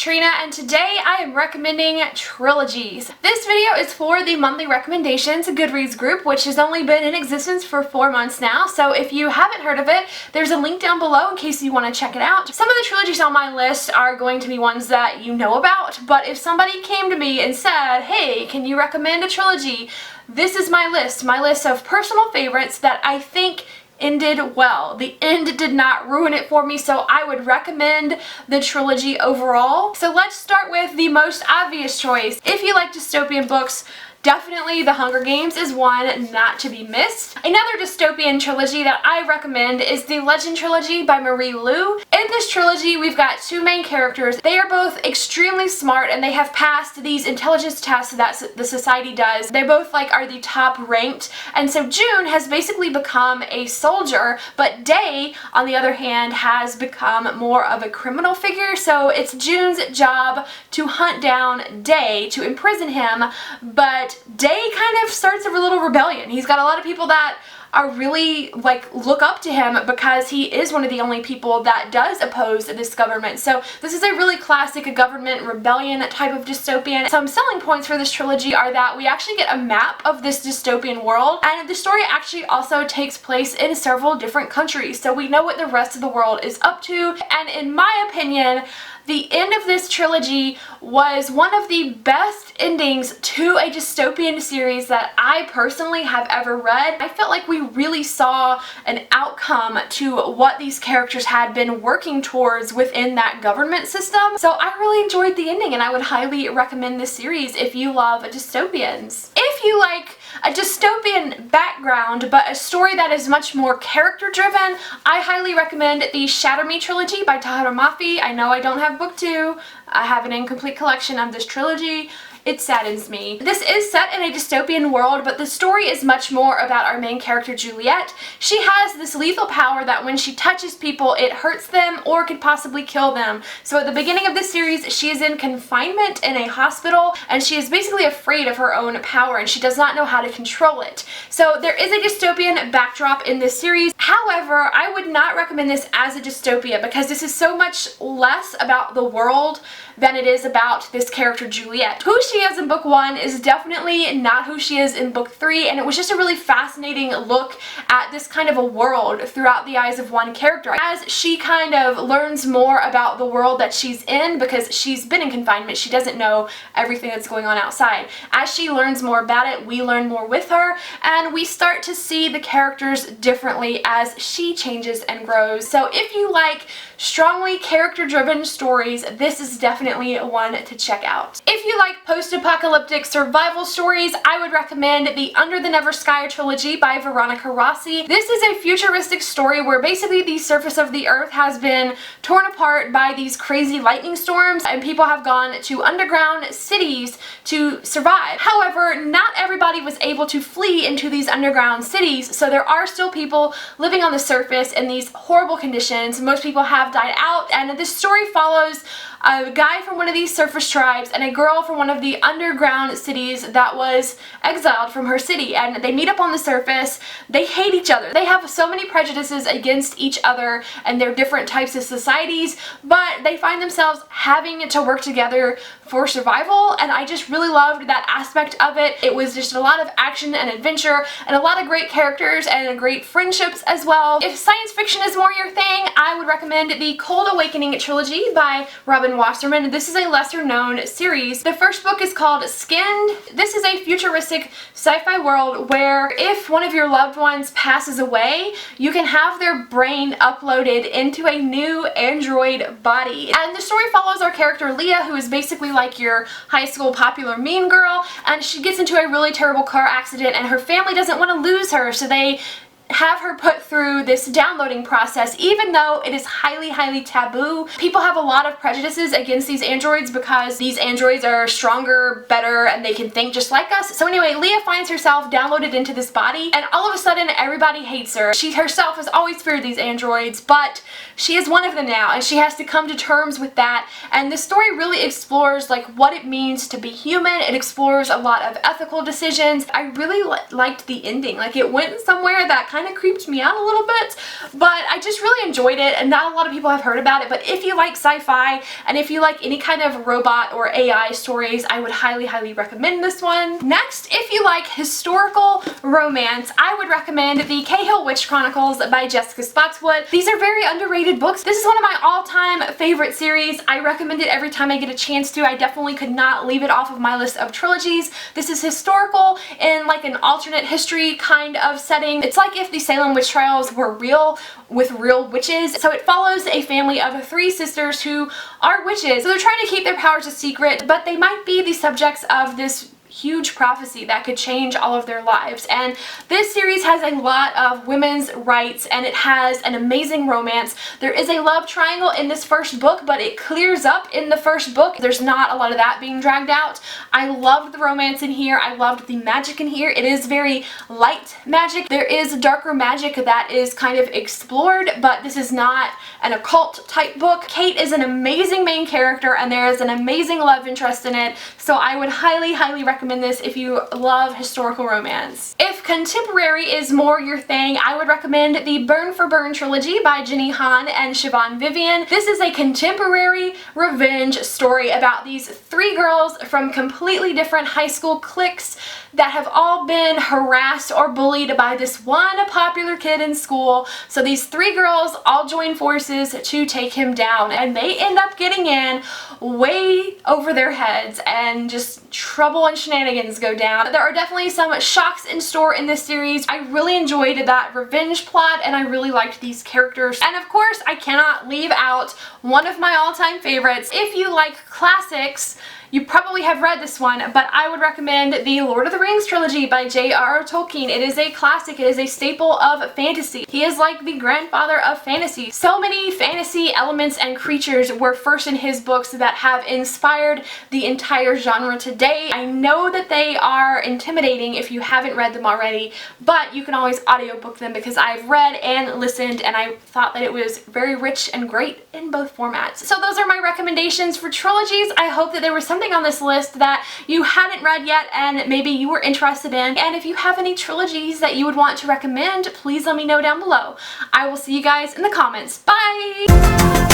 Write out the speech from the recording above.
Trina, and today I am recommending trilogies. This video is for the monthly recommendations Goodreads group, which has only been in existence for 4 months now, so if you haven't heard of it, there's a link down below in case you want to check it out. Some of the trilogies on my list are going to be ones that you know about, but if somebody came to me and said, hey, can you recommend a trilogy? This is my list of personal favorites that I think ended well. The end did not ruin it for me, so I would recommend the trilogy overall. So let's start with the most obvious choice. If you like dystopian books, definitely The Hunger Games is one not to be missed. Another dystopian trilogy that I recommend is the Legend trilogy by Marie Lu. In this trilogy, we've got two main characters. They are both extremely smart and they have passed these intelligence tests that the society does. They both are the top ranked, and so June has basically become a soldier, but Day, on the other hand, has become more of a criminal figure. So it's June's job to hunt down Day, to imprison him, but Day kind of starts a little rebellion. He's got a lot of people that are really look up to him because he is one of the only people that does oppose this government. So this is a really classic government rebellion type of dystopian. Some selling points for this trilogy are that we actually get a map of this dystopian world, and the story actually also takes place in several different countries, so we know what the rest of the world is up to. And in my opinion, the end of this trilogy was one of the best endings to a dystopian series that I personally have ever read. I felt like we really saw an outcome to what these characters had been working towards within that government system. So I really enjoyed the ending, and I would highly recommend this series if you love dystopians. If you like a dystopian background but a story that is much more character driven, I highly recommend the Shatter Me trilogy by Tahereh Mafi. I know I don't have book 2. I have an incomplete collection of this trilogy. It saddens me. This is set in a dystopian world, but the story is much more about our main character, Juliet. She has this lethal power that when she touches people, it hurts them or could possibly kill them. So at the beginning of this series, she is in confinement in a hospital, and she is basically afraid of her own power, and she does not know how to control it. So there is a dystopian backdrop in this series. However, I would not recommend this as a dystopia because this is so much less about the world than it is about this character, Juliet. Who she is in book 1 is definitely not who she is in book 3, and it was just a really fascinating look at this kind of a world throughout the eyes of one character. As she kind of learns more about the world that she's in, because she's been in confinement, she doesn't know everything that's going on outside. As she learns more about it, we learn more with her, and we start to see the characters differently as she changes and grows. So if you like strongly character-driven stories, this is definitely one to check out. If you like post-apocalyptic survival stories, I would recommend the Under the Never Sky trilogy by Veronica Rossi. This is a futuristic story where basically the surface of the earth has been torn apart by these crazy lightning storms, and people have gone to underground cities to survive. However, not everybody was able to flee into these underground cities, so there are still people living on the surface in these horrible conditions. Most people have died out, and this story follows a guy from one of these surface tribes and a girl from one of the underground cities that was exiled from her city, and they meet up on the surface. They hate each other. They have so many prejudices against each other and their different types of societies, but they find themselves having to work together for survival, and I just really loved that aspect of it. It was just a lot of action and adventure and a lot of great characters and great friendships as well. If science fiction is more your thing, I would recommend the Cold Awakening trilogy by Robin Wasserman. This is a lesser known series. The first book is called Skinned. This is a futuristic sci-fi world where if one of your loved ones passes away, you can have their brain uploaded into a new android body. And the story follows our character Leah, who is basically like your high school popular mean girl, and she gets into a really terrible car accident and her family doesn't want to lose her, so they have her put through this downloading process, even though it is highly taboo. People have a lot of prejudices against these androids because these androids are stronger, better, and they can think just like us. So anyway, Leah finds herself downloaded into this body, and all of a sudden everybody hates her. She herself has always feared these androids, but she is one of them now, and she has to come to terms with that. And the story really explores what it means to be human. It explores a lot of ethical decisions. I really liked the ending. It went somewhere that kind kind of creeped me out a little bit, but I just really enjoyed it, and not a lot of people have heard about it. But if you like sci-fi and if you like any kind of robot or AI stories, I would highly recommend this one. Next, if you like historical romance, I would recommend the Cahill Witch Chronicles by Jessica Spotswood. These are very underrated books. This is one of my all-time favorite series. I recommend it every time I get a chance to. I definitely could not leave it off of my list of trilogies. This is historical in like an alternate history kind of setting. It's like if the Salem witch trials were real with real witches. So it follows a family of 3 sisters who are witches. So they're trying to keep their powers a secret, but they might be the subjects of this huge prophecy that could change all of their lives. And this series has a lot of women's rights, and it has an amazing romance. There is a love triangle in this first book, but it clears up in the first book. There's not a lot of that being dragged out. I loved the romance in here. I loved the magic in here. It is very light magic. There is darker magic that is kind of explored, but this is not an occult type book. Kate is an amazing main character, and there is an amazing love interest in it, so I would highly recommend this if you love historical romance. If contemporary is more your thing, I would recommend the Burn for Burn trilogy by Jenny Han and Siobhan Vivian. This is a contemporary revenge story about these 3 girls from completely different high school cliques that have all been harassed or bullied by this one popular kid in school. So these 3 girls all join forces to take him down, and they end up getting in way over their heads, and just trouble and shenanigans go down. There are definitely some shocks in store in this series. I really enjoyed that revenge plot, and I really liked these characters. And of course, I cannot leave out one of my all-time favorites. If you like classics, you probably have read this one, but I would recommend the Lord of the Rings trilogy by J.R.R. Tolkien. It is a classic. It is a staple of fantasy. He is like the grandfather of fantasy. So many fantasy elements and creatures were first in his books that have inspired the entire genre today. I know that they are intimidating if you haven't read them already, but you can always audiobook them because I've read and listened, and I thought that it was very rich and great in both formats. So those are my recommendations for trilogies. I hope that there was something on this list that you hadn't read yet and maybe you were interested in. And if you have any trilogies that you would want to recommend, please let me know down below. I will see you guys in the comments. Bye!